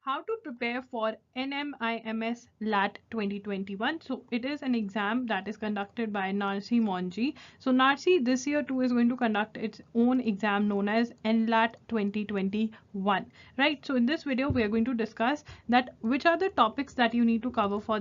How to prepare for NMIMS LAT 2021. So it is an exam that is conducted by Narsi Monji. So Narsi this year too is going to conduct its own exam known as NLAT 2021. Right. So in this video we are going to discuss that which are the topics that you need to cover for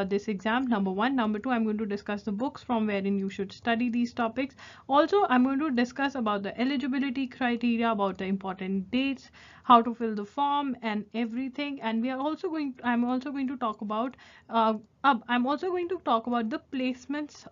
this exam. Number one. Number two, I'm going to discuss the books from wherein you should study these topics. Also, I'm going to discuss about the eligibility criteria, about the important dates, how to fill the form and everything. And I'm also going to talk about the placements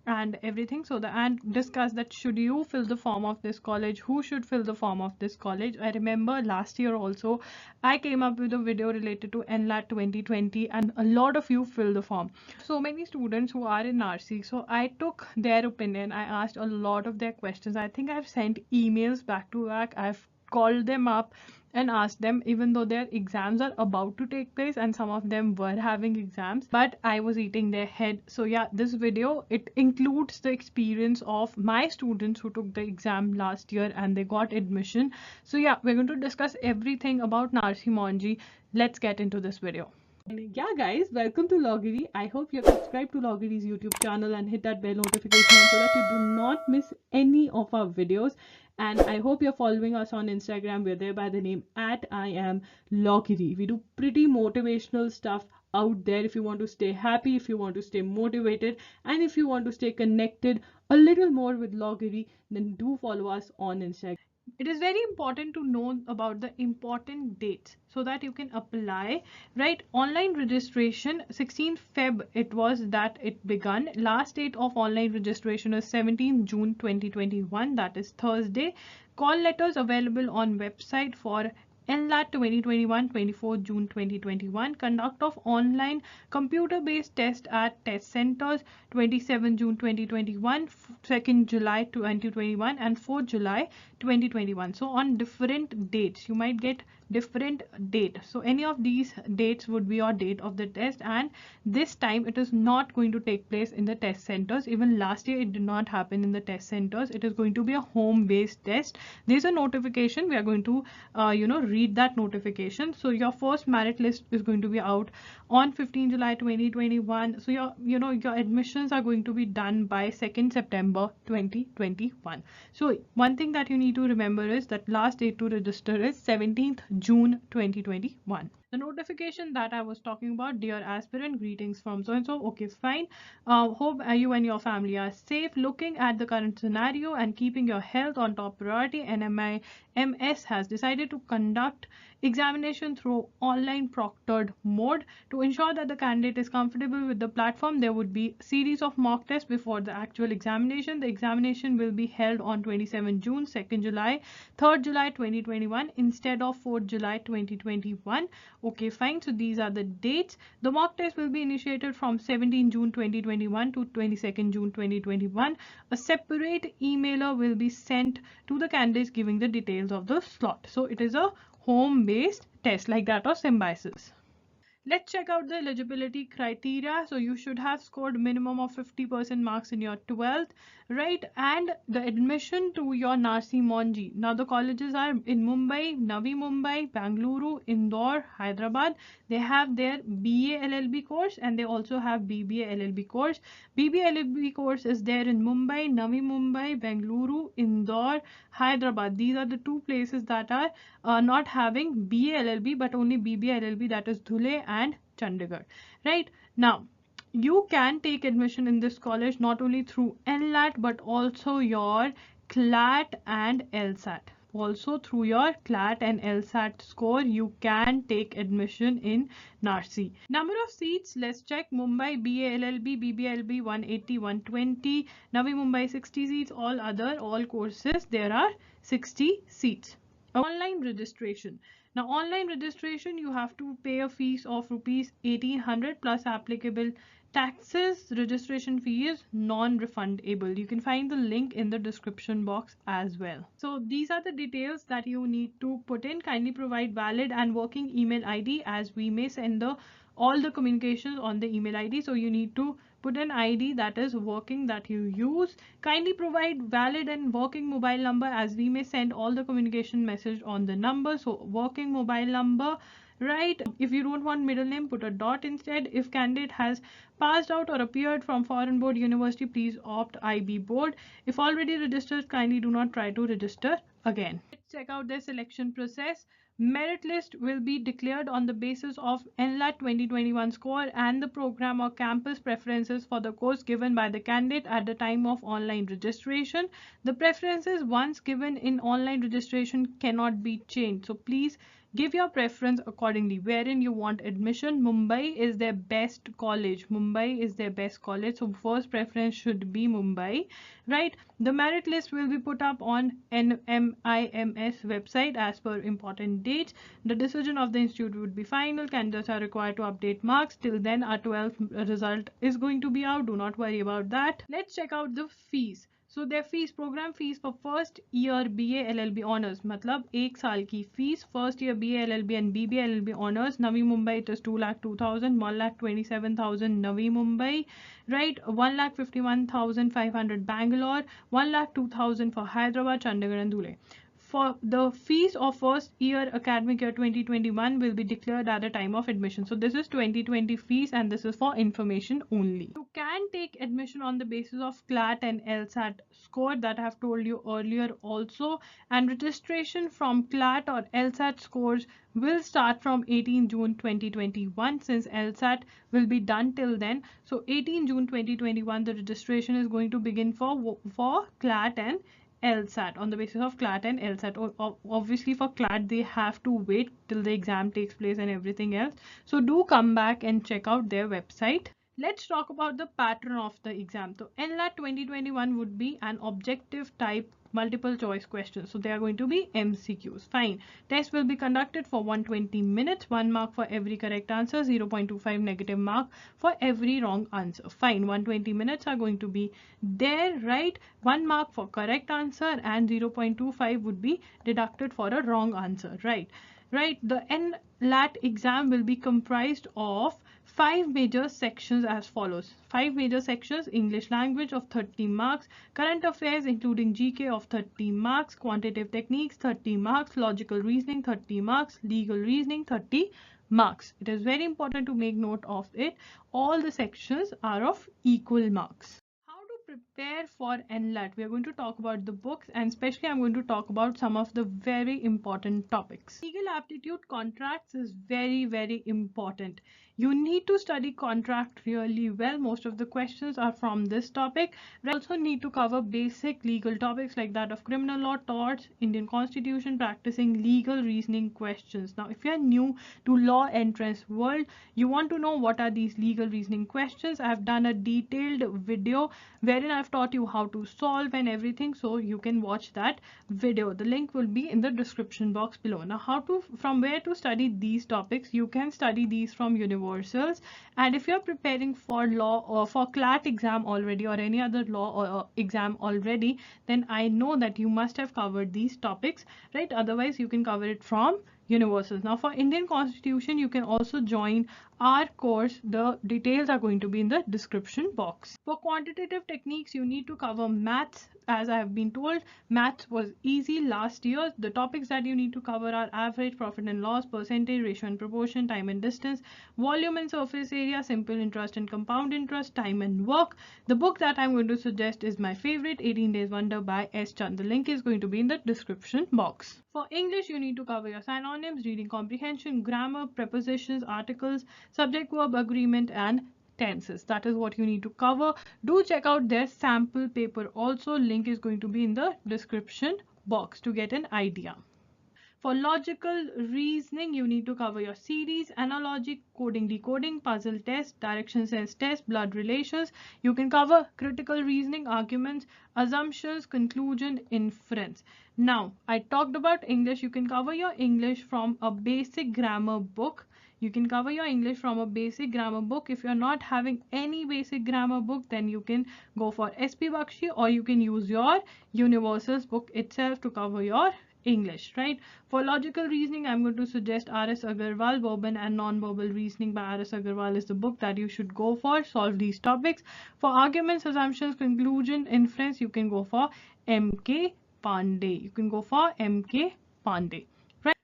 and everything, so and discuss that should you fill the form of this college, who should fill the form of this college. I remember last year also I came up with a video related to NLAT 2020 and a lot of you filled the form. So many students who are in RC, so I took their opinion, I asked a lot of their questions. I think I've sent emails back to back, I've called them up and asked them, even though their exams are about to take place and some of them were having exams, but I was eating their head. So yeah, this video, it includes the experience of my students who took the exam last year and they got admission. So yeah, we're going to discuss everything about Narsi Monji. Let's get into this video. Yeah guys, welcome to Loggery. I hope you're subscribed to Loggery's YouTube channel and hit that bell notification so that you do not miss any of our videos. And I hope you're following us on Instagram. We're there by the name at I am Loggery. We do pretty motivational stuff out there. If you want to stay happy, if you want to stay motivated, and if you want to stay connected a little more with Loggery, then do follow us on Instagram. It is very important to know about the important dates so that you can apply. Right, online registration 16th Feb it was that it begun. Last date of online registration is 17th June 2021, that is Thursday. Call letters available on website for NLAT 2021, 24 June 2021. Conduct of online computer-based test at test centers 27 June 2021, 2nd July 2021 and 4th July 2021. So on different dates you might get different date. So any of these dates would be your date of the test, and this time it is not going to take place in the test centers. Even last year it did not happen in the test centers. It is going to be a home based test. There's a notification, we are going to read that notification. So your first merit list is going to be out on 15 July 2021. So your admissions are going to be done by 2nd September 2021. So one thing that you need to remember is that last date to register is 17th June 2021. The notification that I was talking about, dear aspirant, greetings from so and so. Okay, fine. Hope you and your family are safe. Looking at the current scenario and keeping your health on top priority, NMIMS has decided to conduct examination through online proctored mode. To ensure that the candidate is comfortable with the platform, there would be a series of mock tests before the actual examination. The examination will be held on 27 June, 2nd July, 3rd July 2021 instead of 4th July 2021. Okay, fine. So these are the dates. The mock test will be initiated from 17 June 2021 to 22nd June 2021. A separate emailer will be sent to the candidates giving the details of the slot. So it is a home-based test like that of Symbiosis. Let's check out the eligibility criteria. So you should have scored minimum of 50% marks in your 12th, right? And the admission to your Narsi Monji. Now the colleges are in Mumbai, Navi Mumbai, Bangalore, Indore, Hyderabad. They have their BA LLB course and they also have BBA LLB course. BBA LLB course is there in Mumbai, Navi Mumbai, Bangalore, Indore, Hyderabad. These are the two places that are not having BA LLB but only BBA LLB, that is Dhule and Chandigarh. Right, now you can take admission in this college not only through NLAT but also your CLAT and LSAT. Also through your CLAT and LSAT score you can take admission in Narsi. Number of seats, let's check. Mumbai BA LLB BBLB 180 120, Navi Mumbai 60 seats, all courses there are 60 seats. Online registration. Now online registration you have to pay a fees of rupees 1800 plus applicable taxes. Registration fee is non-refundable. You can find the link in the description box as well. So these are the details that you need to put in. Kindly provide valid and working email ID as we may send all the communications on the email ID. So you need to put an ID that is working that you use. Kindly provide valid and working mobile number as we may send all the communication message on the number. So working mobile number, right? If you don't want middle name, put a dot instead. If candidate has passed out or appeared from foreign board university, please opt IB board. If already registered, kindly do not try to register again. Let's check out their selection process. Merit list will be declared on the basis of NLAT 2021 score and the program or campus preferences for the course given by the candidate at the time of online registration. The preferences once given in online registration cannot be changed. So please give your preference accordingly wherein you want admission. Mumbai is their best college. Mumbai is their best college. So first preference should be Mumbai, right? The merit list will be put up on NMIMS website as per important dates. The decision of the institute would be final. Candidates are required to update marks. Till then, our 12th result is going to be out. Do not worry about that. Let's check out the fees. So their fees, program fees for first year BA LLB honors, मतलब एक साल की fees, first year BA LLB and BBA LLB honors, Navi Mumbai it is 2,02,000, 1,27,000 Navi Mumbai, right? 1,51,500 Bangalore, 1,02,000 for Hyderabad, Chandigarh and Dhule. For the fees of first year academic year 2021 will be declared at the time of admission. So this is 2020 fees and this is for information only. You can take admission on the basis of CLAT and LSAT score that I have told you earlier also, and registration from CLAT or LSAT scores will start from 18 June 2021 since LSAT will be done till then. So 18 June 2021 the registration is going to begin for CLAT and LSAT on the basis of CLAT and LSAT. Obviously for CLAT they have to wait till the exam takes place and everything else. So do come back and check out their website. Let's talk about the pattern of the exam. So NLAT 2021 would be an objective type multiple choice questions. So they are going to be MCQs. Fine. Test will be conducted for 120 minutes. 1 mark for every correct answer. 0.25 negative mark for every wrong answer. Fine. 120 minutes are going to be there, right? 1 mark for correct answer and 0.25 would be deducted for a wrong answer, right? The NLAT exam will be comprised of 5 major sections as follows. 5 major sections: English language of 30 marks, current affairs including GK of 30 marks, quantitative techniques 30 marks, logical reasoning 30 marks, legal reasoning 30 marks. It is very important to make note of it. All the sections are of equal marks. How to prepare for NLAT? We are going to talk about the books and especially I'm going to talk about some of the very important topics. Legal aptitude contracts is very important. You need to study contract really well. Most of the questions are from this topic. We also need to cover basic legal topics like that of criminal law, torts, Indian constitution, practicing legal reasoning questions. Now, if you are new to law entrance world, you want to know what are these legal reasoning questions. I have done a detailed video wherein I've taught you how to solve and everything, so you can watch that video. The link will be in the description box below. Now, from where to study these topics? You can study these from universals, and if you're preparing for law or for CLAT exam already or any other law exam already, then I know that you must have covered these topics, right? Otherwise you can cover it from universals. Now for Indian Constitution you can also join our course. The details are going to be in the description box. For quantitative techniques you need to cover maths. As I have been told, maths was easy last year. The topics that you need to cover are average, profit and loss, percentage, ratio and proportion, time and distance, volume and surface area, simple interest and compound interest, time and work. The book that I'm going to suggest is my favorite, 18 Days Wonder by S. Chand. The link is going to be in the description box. For English you need to cover your synonyms, reading comprehension, grammar, prepositions, articles, subject verb agreement and tenses. That is what you need to cover. Do check out their sample paper also. Link is going to be in the description box to get an idea. For logical reasoning, you need to cover your series, analogy, coding, decoding, puzzle test, direction sense test, blood relations. You can cover critical reasoning, arguments, assumptions, conclusion, inference. Now, I talked about English. You can cover your English from a basic grammar book. You can cover your English from a basic grammar book. If you're not having any basic grammar book, then you can go for SP Bakshi or you can use your Universals book itself to cover your English, right? For logical reasoning, I'm going to suggest R.S. Agarwal, Verbal and Non-Verbal Reasoning by R.S. Agarwal is the book that you should go for. Solve these topics. For arguments, assumptions, conclusion, inference, you can go for M.K. Pandey.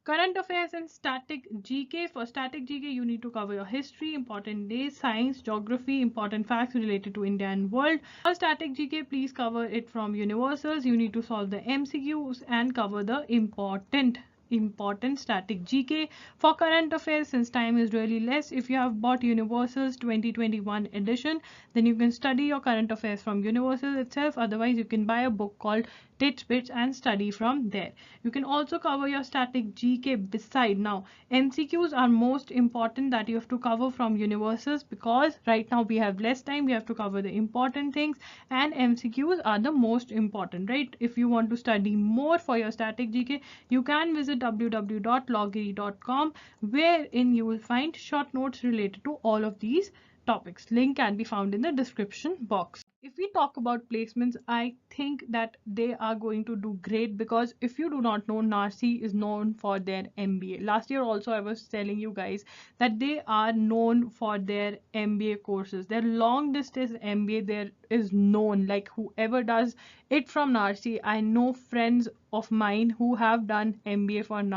Current affairs and static GK. For static GK, you need to cover your history, important days, science, geography, important facts related to India and world. For static GK, please cover it from universals. You need to solve the MCQs and cover the important static GK. For current affairs, since time is really less, if you have bought universals 2021 edition, then you can study your current affairs from universal itself. Otherwise, you can buy a book called Tidbits and study from there. You can also cover your static GK beside. Now MCQs are most important that you have to cover from universals, because right now we have less time, we have to cover the important things, and MCQs are the most important, right? If you want to study more for your static GK, you can visit www.loggery.com, wherein you will find short notes related to all of these topics. Link can be found in the description box. If we talk about placements, I think that they are going to do great, because if you do not know, NARCI is known for their MBA. Last year also I was telling you guys that they are known for their MBA courses. Their long distance MBA there is known, like whoever does it from NARCI, I know friends of mine who have done MBA from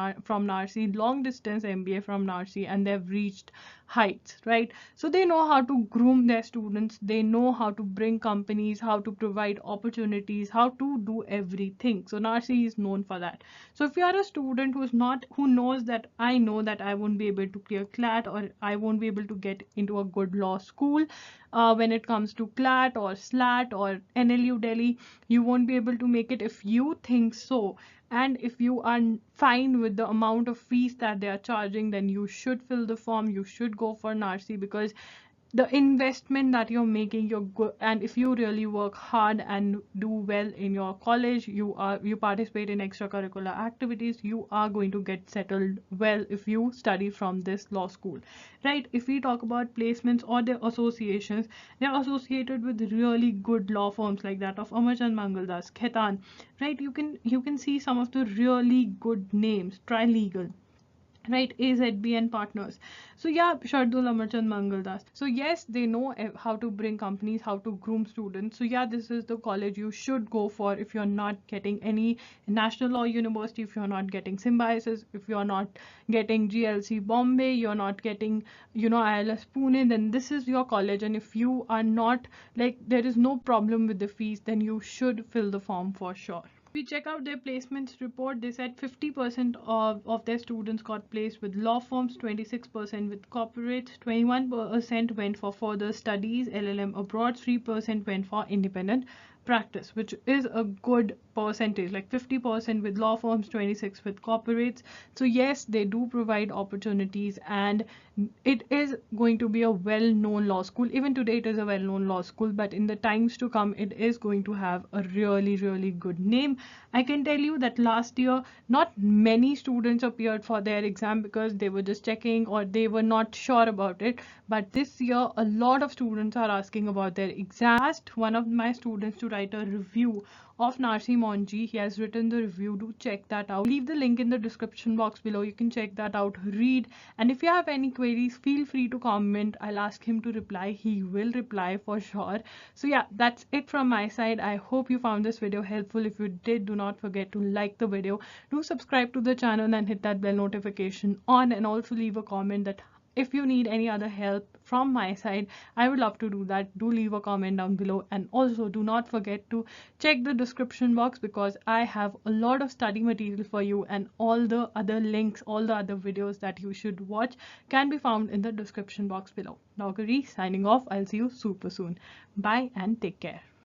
NARCI, long distance MBA from NARCI, and they've reached heights, right? So they know how to groom their students, they know how to bring companies, how to provide opportunities, how to do everything. So NARCI is known for that. So if you are a student who knows that I know that I won't be able to clear CLAT, or I won't be able to get into a good law school when it comes to CLAT or SLAT or NLU Delhi, you won't be able to make it. If you think so, and if you are fine with the amount of fees that they are charging, then you should fill the form, you should go for NARCI, because the investment that you're making, you're good. And if you really work hard and do well in your college, you participate in extracurricular activities, you are going to get settled well if you study from this law school, right? If we talk about placements or their associations, they're associated with really good law firms like that of Amarchand Mangaldas, Khaitan, right? You can see some of the really good names, Trilegal, right? AZB and partners. So yeah, Shardul, Amarchand, Mangaldas. So yes, they know how to bring companies, how to groom students. So yeah, this is the college you should go for if you're not getting any national law university, if you're not getting Symbiosis, if you're not getting GLC Bombay, you're not getting, ILS Pune, then this is your college. And if you are not, like, there is no problem with the fees, then you should fill the form for sure. We check out their placements report. They said 50% of their students got placed with law firms, 26% with corporates, 21% went for further studies, LLM abroad, 3% went for independent practice, which is a good percentage, like 50% with law firms, 26 with corporates. So yes, they do provide opportunities, and it is going to be a well-known law school. Even today it is a well-known law school, but in the times to come it is going to have a really, really good name. I can tell you that last year not many students appeared for their exam because they were just checking or they were not sure about it, but this year a lot of students are asking about their exam. I asked one of my students to write a review of Narsi Monji. He has written the review. Do check that out. Leave the link in the description box below. You can check that out, read, and if you have any queries, feel free to comment. I'll ask him to reply. He will reply for sure. So yeah, that's it from my side. I hope you found this video helpful. If you did, do not forget to like the video, do subscribe to the channel and hit that bell notification on, and also leave a comment that if you need any other help from my side, I would love to do that. Do leave a comment down below, and also do not forget to check the description box, because I have a lot of study material for you, and all the other links, all the other videos that you should watch can be found in the description box below. Loggery signing off. I'll see you super soon. Bye and take care.